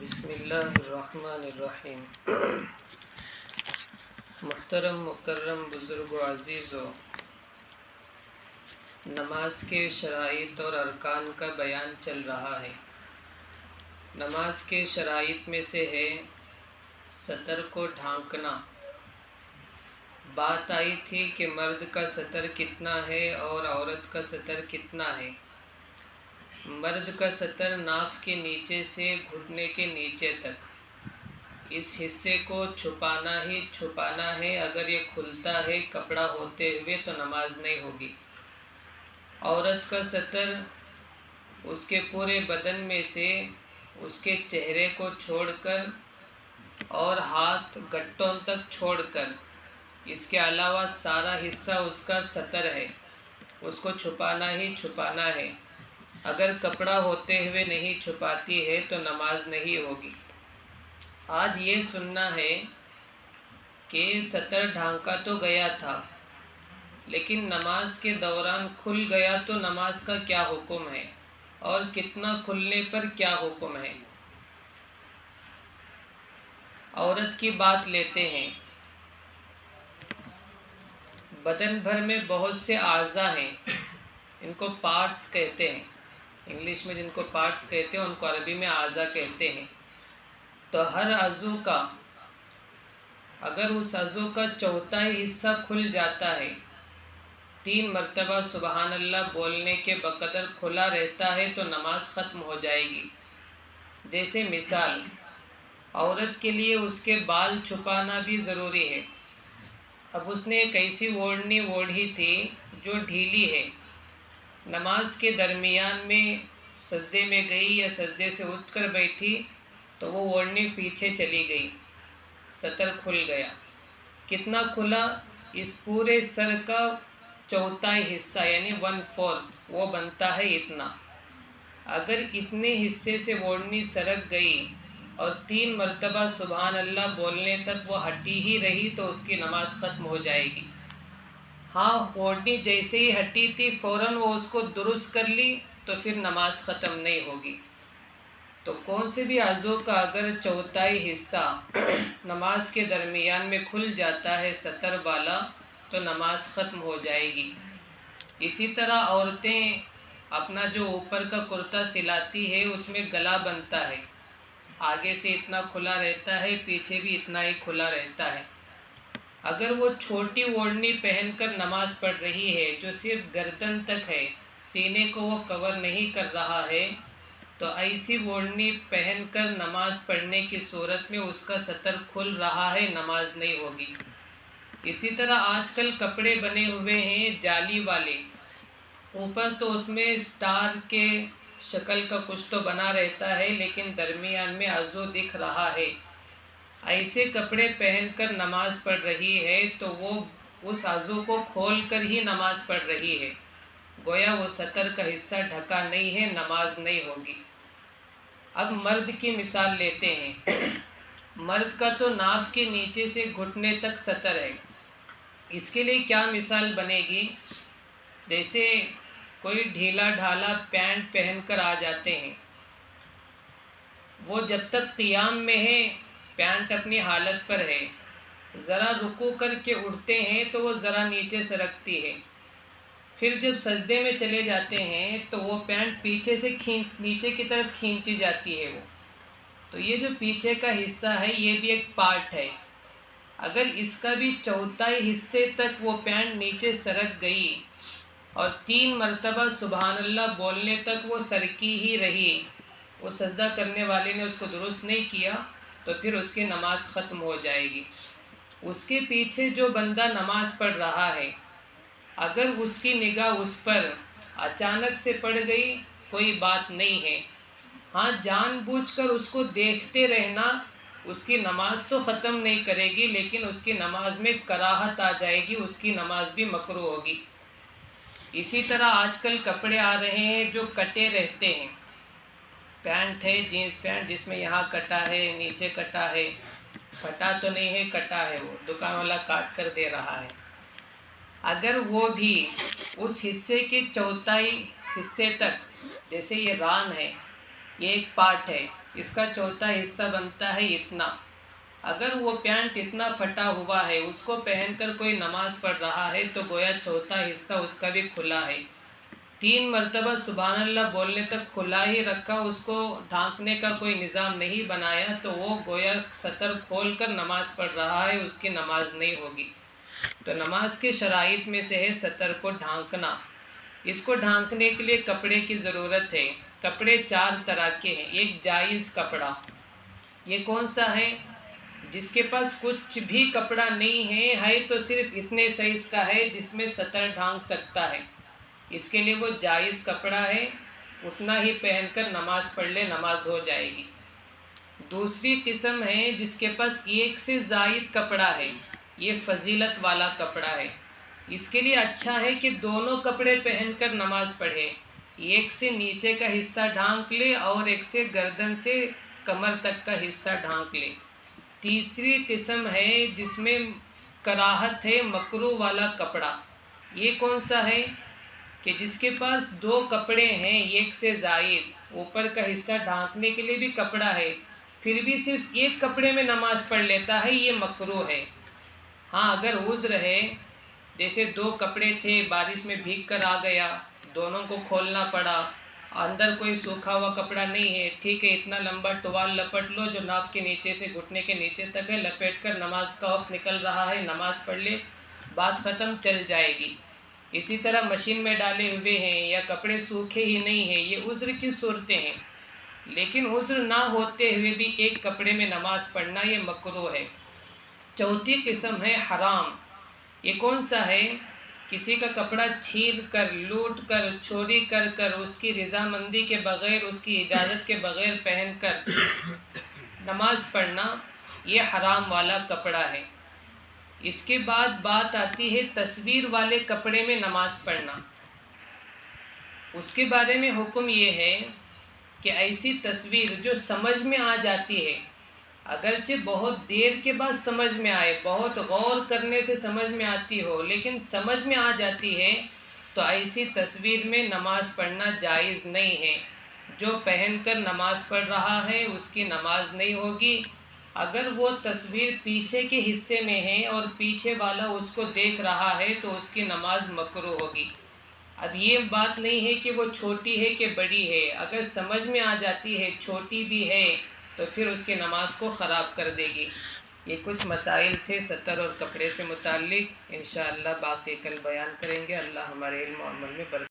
बिस्मिल्लाहिर्रहमानिर्रहीम। मुहतरम मुकर्रम बुज़ुर्ग व अज़ीज़ो, नमाज के शराइत और अरकान का बयान चल रहा है। नमाज के शराइत में से है सतर को ढांकना। बात आई थी कि मर्द का सतर कितना है और औरत का सतर कितना है। मर्द का सतर नाफ के नीचे से घुटने के नीचे तक, इस हिस्से को छुपाना ही छुपाना है। अगर ये खुलता है कपड़ा होते हुए तो नमाज नहीं होगी। औरत का सतर उसके पूरे बदन में से उसके चेहरे को छोड़कर और हाथ गट्टों तक छोड़कर, इसके अलावा सारा हिस्सा उसका सतर है, उसको छुपाना ही छुपाना है। अगर कपड़ा होते हुए नहीं छुपाती है तो नमाज नहीं होगी। आज ये सुनना है कि सतर ढांका तो गया था, लेकिन नमाज के दौरान खुल गया तो नमाज का क्या हुक्म है और कितना खुलने पर क्या हुक्म है। औरत की बात लेते हैं। बदन भर में बहुत से आज़ा हैं, इनको पार्ट्स कहते हैं। इंग्लिश में जिनको पार्ट्स कहते हैं उनको अरबी में आज़ा कहते हैं। तो हर अज़ू का, अगर उस अज़ू का चौथाई हिस्सा खुल जाता है, 3 मरतबा सुबहान अल्लाह बोलने के बकदर खुला रहता है तो नमाज ख़त्म हो जाएगी। जैसे मिसाल, औरत के लिए उसके बाल छुपाना भी ज़रूरी है। अब उसने एक ऐसी ओढ़नी ओढ़ी थी जो ढीली है, नमाज के दरमियान में सजदे में गई या सजदे से उठकर बैठी तो वो ओढ़नी पीछे चली गई, सतर खुल गया। कितना खुला? इस पूरे सर का चौथाई हिस्सा यानी 1/4 वो बनता है इतना। अगर इतने हिस्से से ओढ़नी सरक गई और 3 मरतबा सुबहान अल्लाह बोलने तक वो हटी ही रही तो उसकी नमाज ख़त्म हो जाएगी। हाँ, ओढ़नी जैसे ही हटी थी फ़ौरन वो उसको दुरुस्त कर ली तो फिर नमाज ख़त्म नहीं होगी। तो कौन से भी आज़ू का अगर चौथाई हिस्सा नमाज के दरमियान में खुल जाता है सतर वाला तो नमाज ख़त्म हो जाएगी। इसी तरह औरतें अपना जो ऊपर का कुर्ता सिलाती है उसमें गला बनता है, आगे से इतना खुला रहता है, पीछे भी इतना ही खुला रहता है। अगर वो छोटी ओढ़नी पहनकर नमाज पढ़ रही है जो सिर्फ गर्दन तक है, सीने को वो कवर नहीं कर रहा है, तो ऐसी ओढ़नी पहनकर नमाज पढ़ने की सूरत में उसका सतर खुल रहा है, नमाज नहीं होगी। इसी तरह आजकल कपड़े बने हुए हैं जाली वाले, ऊपर तो उसमें स्टार के शक्ल का कुछ तो बना रहता है लेकिन दरमियान में अज़ू दिख रहा है। ऐसे कपड़े पहनकर नमाज पढ़ रही है तो वो उस अज़ू को खोल कर ही नमाज पढ़ रही है, गोया वो सतर का हिस्सा ढका नहीं है, नमाज नहीं होगी। अब मर्द की मिसाल लेते हैं। मर्द का तो नाफ के नीचे से घुटने तक सतर है। इसके लिए क्या मिसाल बनेगी? जैसे कोई ढीला ढाला पैंट पहनकर आ जाते हैं, वो जब तक क़ियाम में है, पैंट अपनी हालत पर है, ज़रा रुकू करके उठते हैं तो वो ज़रा नीचे सरकती है। फिर जब सजदे में चले जाते हैं तो वो पैंट पीछे से नीचे की तरफ खींची जाती है वो। तो ये जो पीछे का हिस्सा है ये भी एक पार्ट है। अगर इसका भी चौथाई हिस्से तक वो पैंट नीचे सरक गई और 3 मरतबा सुबहान अल्लाह बोलने तक वो सरकी ही रही, वो सजदा करने वाले ने उसको दुरुस्त नहीं किया तो फिर उसकी नमाज ख़त्म हो जाएगी। उसके पीछे जो बंदा नमाज पढ़ रहा है, अगर उसकी निगाह उस पर अचानक से पड़ गई कोई बात नहीं है। हाँ, जानबूझकर उसको देखते रहना उसकी नमाज तो ख़त्म नहीं करेगी लेकिन उसकी नमाज में कराहत आ जाएगी, उसकी नमाज भी मकरूह होगी। इसी तरह आजकल कपड़े आ रहे हैं जो कटे रहते हैं। पैंट है, जीन्स पैंट जिसमें यहाँ कटा है, नीचे कटा है, फटा तो नहीं है, कटा है, वो दुकान वाला काट कर दे रहा है। अगर वो भी उस हिस्से के चौथाई हिस्से तक, जैसे ये रान है, ये एक पार्ट है, اس کا چوتھا حصہ بنتا ہے اتنا. اگر وہ پینٹ اتنا پھٹا ہوا ہے اس کو پہن کر کوئی نماز پڑھ رہا ہے تو گویا چوتھا حصہ اس کا بھی کھلا ہے. 3 مرتبہ سبحان اللہ بولنے تک کھلا ہی رکھا، اس کو ڈھانکنے کا کوئی نظام نہیں بنایا، تو وہ گویا سطر کھول کر نماز پڑھ رہا ہے، اس کی نماز نہیں ہوگی. تو نماز کے شرائط میں سے ہے سطر کو ڈھانکنا. اس کو ڈھانکنے کے لیے کپڑے کی ضرورت ہے. کپڑے 4 طرح کے ہیں. ایک جائز کپڑا، یہ کون سا ہے؟ جس کے پاس کچھ بھی کپڑا نہیں ہے تو صرف اتنے سائز کا ہے جس میں سطر ڈھانک سکتا ہے، اس کے لیے وہ جائز کپڑا ہے، اتنا ہی پہن کر نماز پڑھ لے، نماز ہو جائے گی. دوسری قسم ہے جس کے پاس ایک سے زائد کپڑا ہے، یہ فضیلت والا کپڑا ہے. اس کے لیے اچھا ہے کہ دونوں کپڑے پہن کر نماز پڑھے، ایک سے نیچے کا حصہ ڈھانک لے اور ایک سے گردن سے کمر تک کا حصہ ڈھانک لے. تیسری قسم ہے جس میں کراہت ہے، مکروہ والا کپڑا. یہ کون سا ہے؟ کہ جس کے پاس 2 کپڑے ہیں ایک سے زائد، اوپر کا حصہ ڈھانکنے کے لیے بھی کپڑا ہے، پھر بھی صرف ایک کپڑے میں نماز پڑھ لیتا ہے، یہ مکروہ ہے. ہاں اگر عذر ہے، جیسے 2 کپڑے تھے، بارش میں بھیگ کر آ گیا، دونوں کو کھولنا پڑا، اندر کوئی سوکھا ہوا کپڑا نہیں ہے، ٹھیک ہے اتنا لمبا ٹوال لپٹ لو جو ناف کے نیچے سے گھٹنے کے نیچے تک ہے، لپیٹ کر نماز کا وقت نکل رہا ہے، نماز پڑھ لے، بات ختم، چل جائے گی. اسی طرح مشین میں ڈالے ہوئے ہیں یا کپڑے سوکھے ہی نہیں ہیں، یہ عذر کی صورتیں ہیں. لیکن عذر نہ ہوتے ہوئے بھی ایک کپڑے میں نماز پڑھنا یہ مکروہ ہے. چوتھی قسم ہے حرام. یہ کون سا ہے؟ کسی کا کپڑا چھین کر، لوٹ کر، چوری کر کر، اس کی رضامندی کے بغیر، اس کی اجازت کے بغیر پہن کر نماز پڑھنا، یہ حرام والا کپڑا ہے. اس کے بعد بات آتی ہے تصویر والے کپڑے میں نماز پڑھنا. اس کے بارے میں حکم یہ ہے کہ ایسی تصویر جو سمجھ میں آ جاتی ہے، اگرچہ بہت دیر کے بعد سمجھ میں آئے، بہت غور کرنے سے سمجھ میں آتی ہو، لیکن سمجھ میں آ جاتی ہے، تو ایسی تصویر میں نماز پڑھنا جائز نہیں ہے. جو پہن کر نماز پڑھ رہا ہے اس کی نماز نہیں ہوگی. اگر وہ تصویر پیچھے کے حصے میں ہے اور پیچھے والا اس کو دیکھ رہا ہے تو اس کی نماز مکروہ ہوگی. اب یہ بات نہیں ہے کہ وہ چھوٹی ہے کہ بڑی ہے، اگر سمجھ میں آ جاتی ہے چھوٹی بھی ہے تو پھر اس کی نماز کو خراب کر دے گی. یہ کچھ مسائل تھے سطر اور کپڑے سے متعلق، انشاءاللہ باقی کل بیان کریں گے. اللہ ہمارے علم و عمل میں برکت